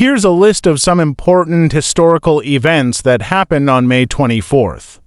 Here's a list of some important historical events that happened on May 24th.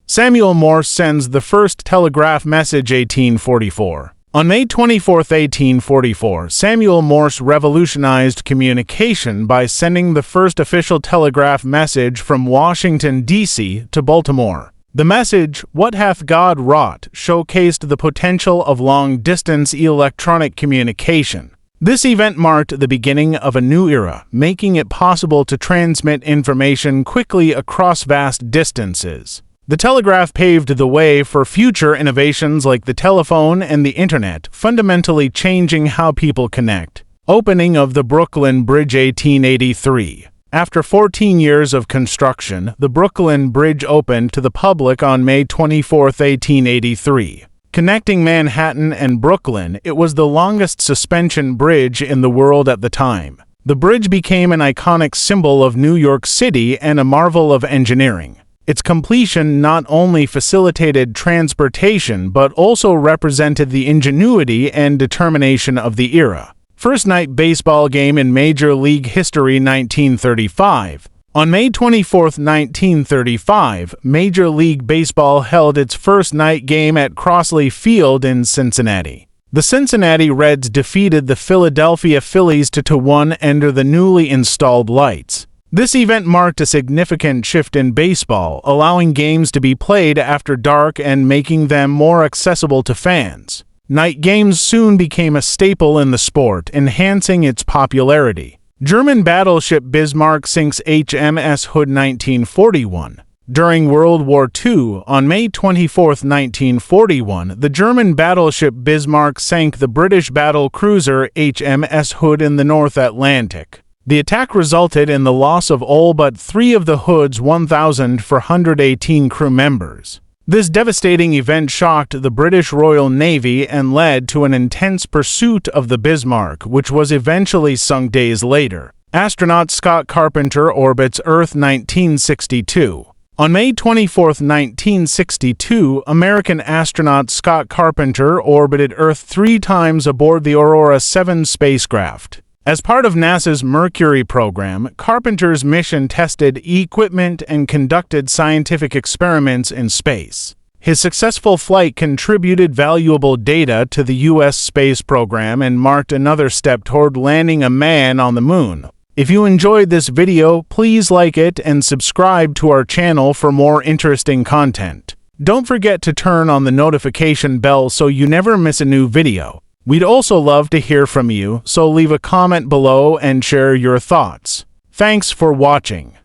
Samuel Morse sends the first telegraph message 1844. On May 24, 1844, Samuel Morse revolutionized communication by sending the first official telegraph message from Washington, D.C. to Baltimore. The message, "What hath God wrought?" showcased the potential of long-distance electronic communication. This event marked the beginning of a new era, making it possible to transmit information quickly across vast distances. The telegraph paved the way for future innovations like the telephone and the internet, fundamentally changing how people connect. Opening of the Brooklyn Bridge 1883. After 14 years of construction, the Brooklyn Bridge opened to the public on May 24, 1883. Connecting Manhattan and Brooklyn, it was the longest suspension bridge in the world at the time. The bridge became an iconic symbol of New York City and a marvel of engineering. Its completion not only facilitated transportation but also represented the ingenuity and determination of the era. First night baseball game in Major League history 1935. On May 24, 1935, Major League Baseball held its first night game at Crossley Field in Cincinnati. The Cincinnati Reds defeated the Philadelphia Phillies 2-1 under the newly installed lights. This event marked a significant shift in baseball, allowing games to be played after dark and making them more accessible to fans. Night games soon became a staple in the sport, enhancing its popularity. German battleship Bismarck sinks HMS Hood 1941. During World War II, on May 24, 1941, the German battleship Bismarck sank the British battle cruiser HMS Hood in the North Atlantic. The attack resulted in the loss of all but 3 of the Hood's 1,418 crew members. This devastating event shocked the British Royal Navy and led to an intense pursuit of the Bismarck, which was eventually sunk days later. Astronaut Scott Carpenter orbits Earth 1962. On May 24, 1962, American astronaut Scott Carpenter orbited Earth 3 times aboard the Aurora 7 spacecraft. As part of NASA's Mercury program, Carpenter's mission tested equipment and conducted scientific experiments in space. His successful flight contributed valuable data to the U.S. space program and marked another step toward landing a man on the moon. If you enjoyed this video, please like it and subscribe to our channel for more interesting content. Don't forget to turn on the notification bell so you never miss a new video. We'd also love to hear from you, so leave a comment below and share your thoughts. Thanks for watching.